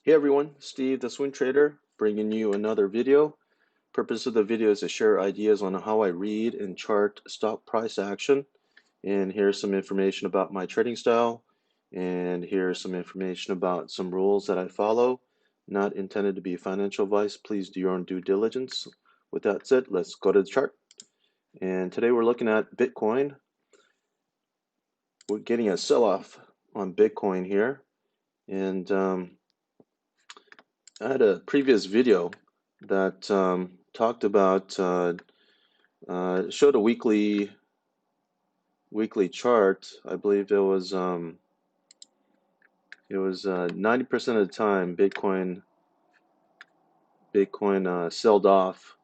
Hey everyone, Steve the Swing Trader bringing you another video. Purpose of the video is to share ideas on how I read and chart stock price action. And here's some information about my trading style. And here's some information about some rules that I follow. Not intended to be financial advice. Please do your own due diligence. With that said, let's go to the chart. And today we're looking at Bitcoin. We're getting a sell-off on Bitcoin here. And I had a previous video that talked about showed a weekly chart. I believe it was 90% of the time Bitcoin sold off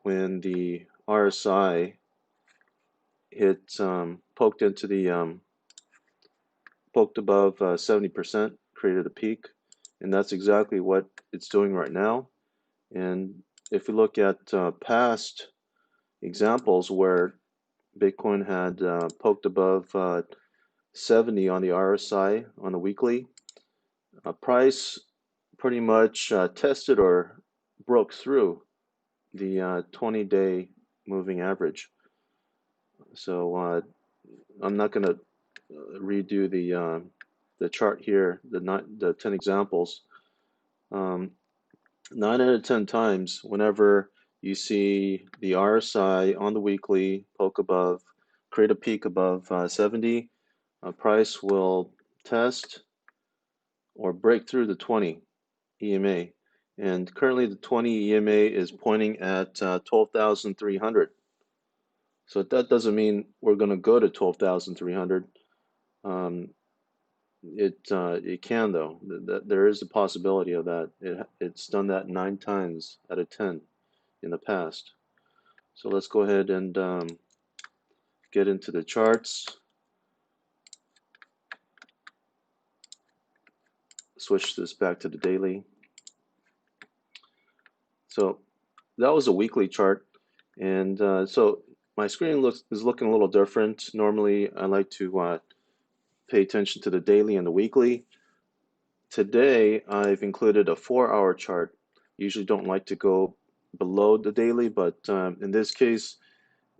when the RSI hit poked into the poked above 70%, created a peak, and that's exactly what it's doing right now. And if we look at past examples where Bitcoin had poked above 70 on the RSI on the weekly, price pretty much tested or broke through the 20-day moving average. So I'm not going to redo the chart here, the 10 examples. 9 out of 10 times, whenever you see the RSI on the weekly poke above, create a peak above 70, price will test or break through the 20 EMA. And currently the 20 EMA is pointing at 12,300. So that doesn't mean we're going to go to 12,300. It can though. There is a possibility of that. It's done that 9 times out of 10 in the past. So let's go ahead and get into the charts. Switch this back to the daily. So that was a weekly chart, and so my screen is looking a little different. Normally, I like to pay attention to the daily and the weekly. Today, I've included a 4-hour chart. Usually don't like to go below the daily, but in this case,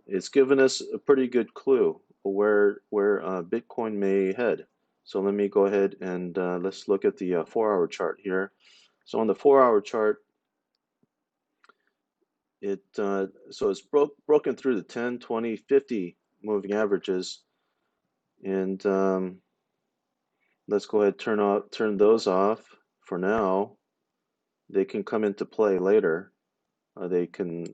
it's given us a pretty good clue where Bitcoin may head. So let me go ahead and let's look at the 4-hour chart here. So on the 4-hour chart, so it's broken through the 10, 20, 50 moving averages, and let's go ahead and turn those off for now. They can come into play later. They can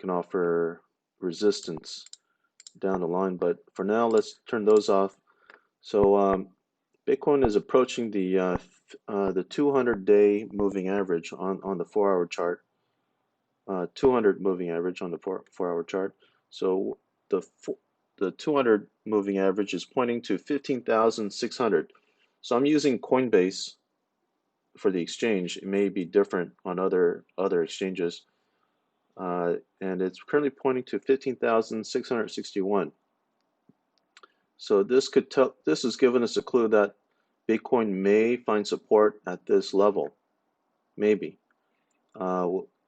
offer resistance down the line, but for now, let's turn those off. So Bitcoin is approaching the 200-day moving average on the 4-hour chart. 200 moving average on the 4-hour chart. So the 200 moving average is pointing to 15,600. So I'm using Coinbase for the exchange. It may be different on other exchanges, and it's currently pointing to 15,661. So this has given us a clue that Bitcoin may find support at this level, maybe.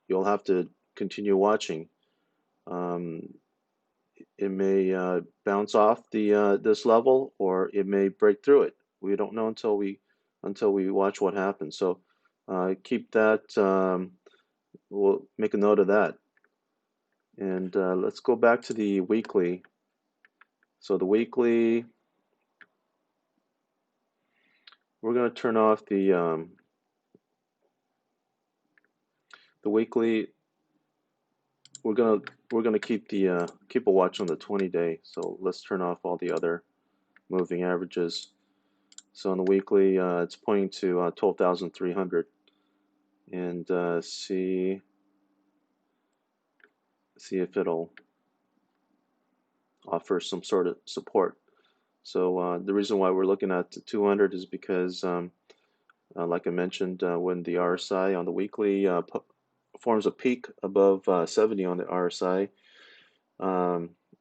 You'll have to continue watching. It may bounce off this level, or it may break through it. We don't know until we watch what happens. So keep that. We'll make a note of that. And let's go back to the weekly. So the weekly, we're going to turn off the weekly. We're gonna keep a watch on the 20-day. So let's turn off all the other moving averages. So on the weekly, it's pointing to 12,300, and see if it'll offer some sort of support. So the reason why we're looking at 200 is because, like I mentioned, when the RSI on the weekly forms a peak above 70 on the RSI,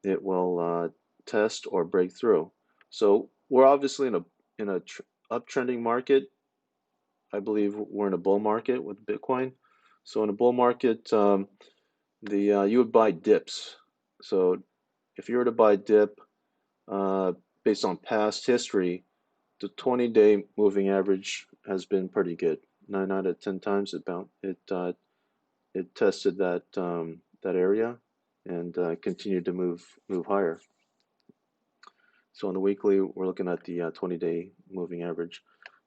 it will test or break through. So we're obviously in a uptrending market. I believe we're in a bull market with Bitcoin. So in a bull market, you would buy dips. So if you were to buy dip uh, based on past history, the 20-day moving average has been pretty good. 9 out of 10 times it tested that area and continued to move higher. So on the weekly, we're looking at the 20-day moving average.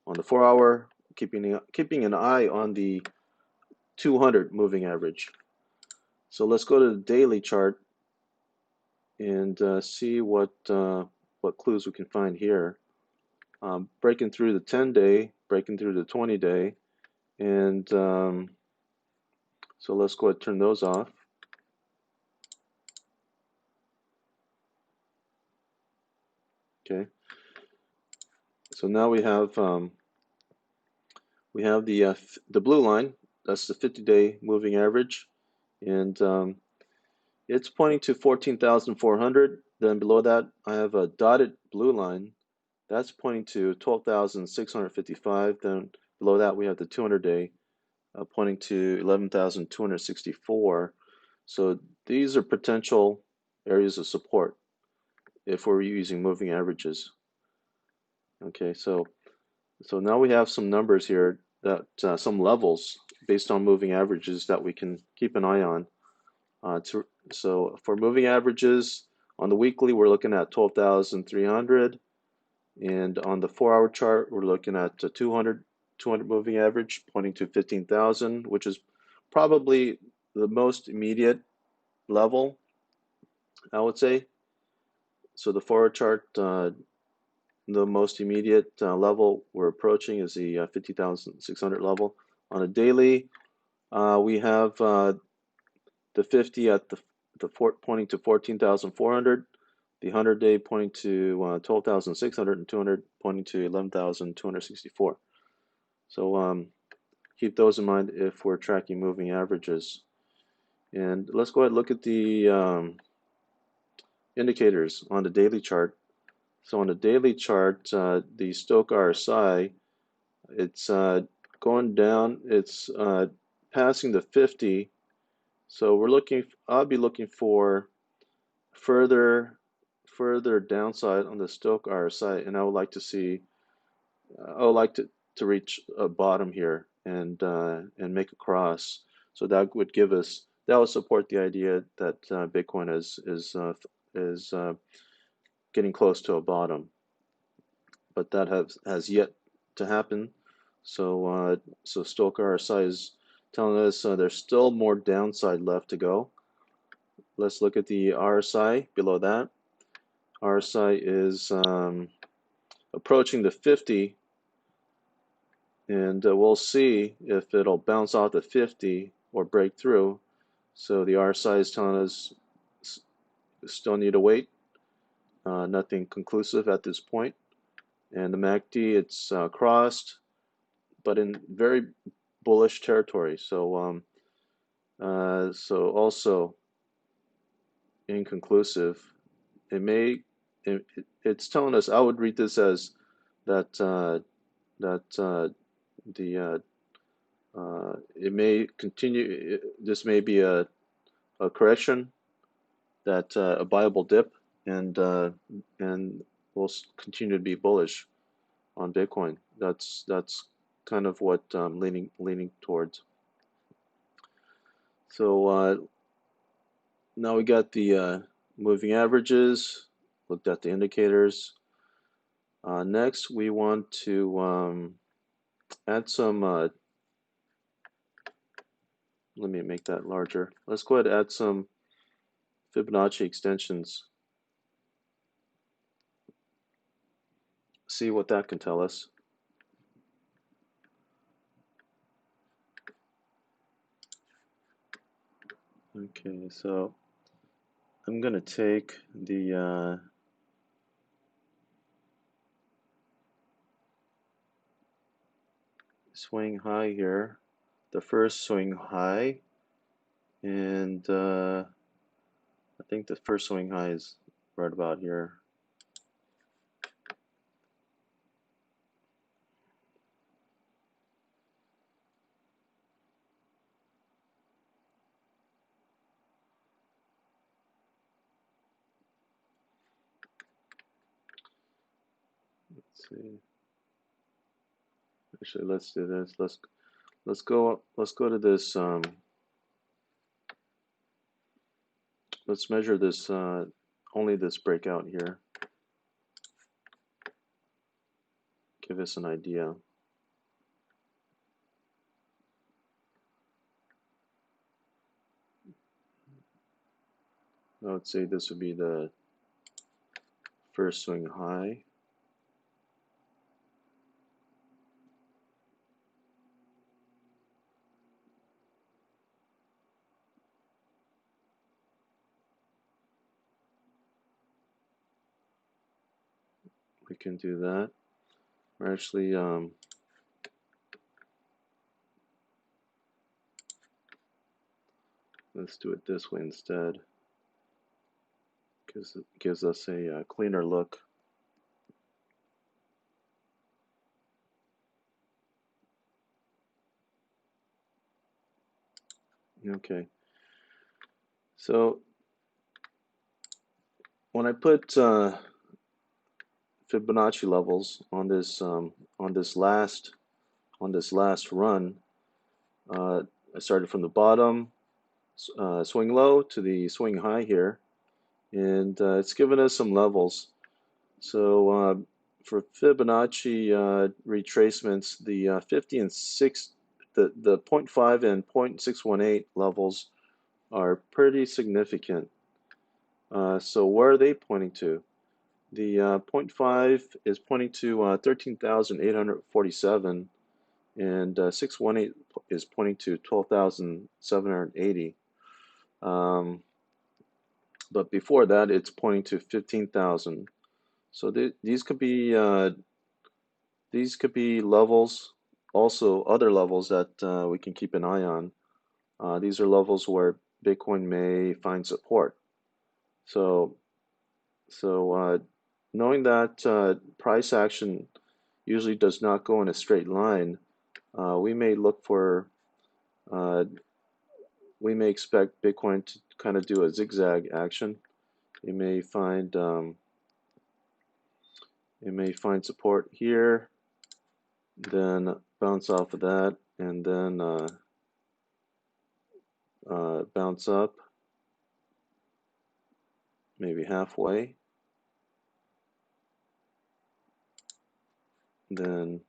On the 4-hour, keeping an eye on the 200 moving average. So let's go to the daily chart and see what clues we can find here. Breaking through the 10-day, breaking through the 20-day, and so let's go ahead and turn those off. Okay. So now we have the blue line. That's the 50-day moving average, and it's pointing to 14,400. Then below that, I have a dotted blue line. That's pointing to 12,655. Then below that, we have the 200-day pointing to 11,264. So these are potential areas of support if we're using moving averages. Okay, so now we have some numbers here that some levels based on moving averages that we can keep an eye on. So for moving averages on the weekly, we're looking at 12,300, and on the 4-hour chart, we're looking at 200 moving average, pointing to 15,000, which is probably the most immediate level, I would say. So the 4-hour chart, the most immediate level we're approaching is the 50,600 level. On a daily, we have the 50 at the pointing to 14,400, the 100-day pointing to 12,600, and 200 pointing to 11,264. So keep those in mind if we're tracking moving averages. And let's go ahead and look at the indicators on the daily chart. So on the daily chart, the Stochc RSI, it's going down. It's passing the 50. So I'll be looking for further downside on the Stochc RSI, and I would like to reach a bottom here and make a cross. So that would support the idea that Bitcoin is getting close to a bottom, but that has yet to happen. So Stochc RSI is telling us there's still more downside left to go. Let's look at the RSI below that. RSI is approaching the 50, and we'll see if it'll bounce off the 50 or break through. So the RSI is telling us still need to wait. Nothing conclusive at this point. And the MACD, it's crossed, but in very bullish territory. So also inconclusive. It's telling us, I would read this as that it may continue. This may be a correction, that a viable dip, and we'll continue to be bullish on Bitcoin. That's kind of what I'm leaning towards. So now we got the moving averages, looked at the indicators. Next, we want to add some, let me make that larger. Let's go ahead and add some Fibonacci extensions. See what that can tell us. Okay, so I'm going to take the swing high here, the first swing high, and I think the first swing high is right about here. Let's see. Actually, let's do this. Let's go to this. Let's measure this. Only this breakout here. Give us an idea. I would say this would be the first swing high. We can do that. We're actually let's do it this way instead, because it gives us a cleaner look. Okay. So when I put Fibonacci levels on this last run, I started from the bottom, swing low to the swing high here, and it's given us some levels. So for Fibonacci retracements, the 50 and 6, the 0.5 and 0.618 levels are pretty significant. So where are they pointing to? The 0.5 is pointing to 13,847, and 618 is pointing to 12,780. But before that, it's pointing to 15,000. So these could be levels, also other levels that we can keep an eye on. These are levels where Bitcoin may find support. So knowing that price action usually does not go in a straight line, we may look for we may expect Bitcoin to kind of do a zigzag action. It may find support here, then bounce off of that, and then bounce up maybe halfway, then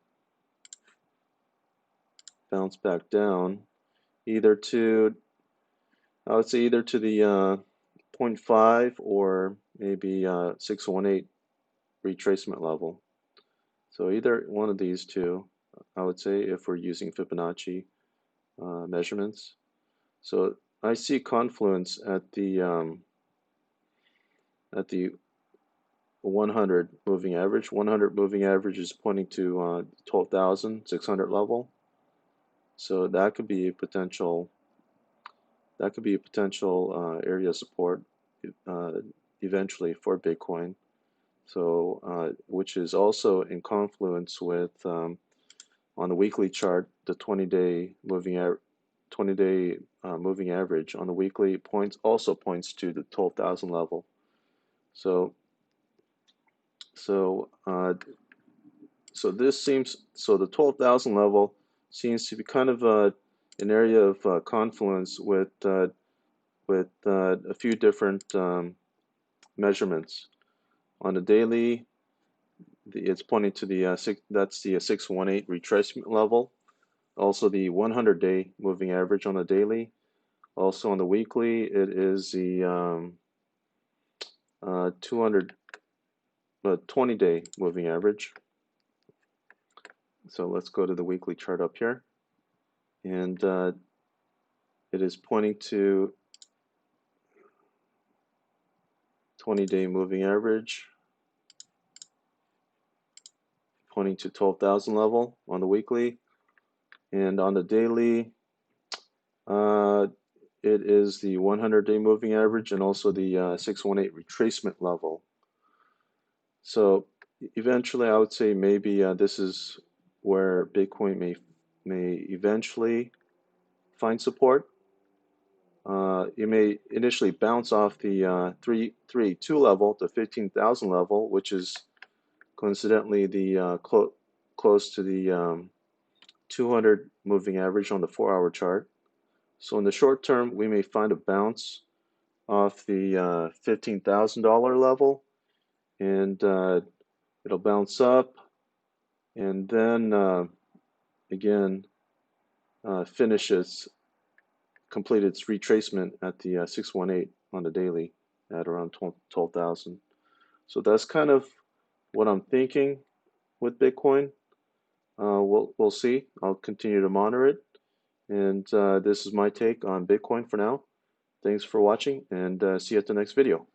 bounce back down, either to, I would say either to the 0.5 or maybe 618 retracement level. So either one of these two, I would say, if we're using Fibonacci measurements. So I see confluence at the 100 moving average. 100 moving average is pointing to 12,600 level. So that could be a potential area of support eventually for Bitcoin. So which is also in confluence with on the weekly chart, the 20-day moving average on the weekly also points to the 12,000 level. So the 12,000 level seems to be kind of an area of confluence with a few different measurements. On the daily, it's pointing to the that's the 618 retracement level. Also the 100-day moving average on the daily. Also on the weekly, it is the 20-day moving average. So let's go to the weekly chart up here, and it is pointing to 20-day moving average, pointing to 12,000 level on the weekly, and on the daily, it is the 100-day moving average and also the 618 retracement level. So eventually, I would say maybe this is where Bitcoin may eventually find support. It may initially bounce off the 332 level, the 15,000 level, which is Coincidentally, the close to the 200 moving average on the 4-hour chart. So in the short term, we may find a bounce off the $15,000 level, and it'll bounce up, and then again finish its complete its retracement at the 618 on the daily at around 12,000. So that's kind of what I'm thinking with Bitcoin. We'll see. I'll continue to monitor it. And this is my take on Bitcoin for now. Thanks for watching, and see you at the next video.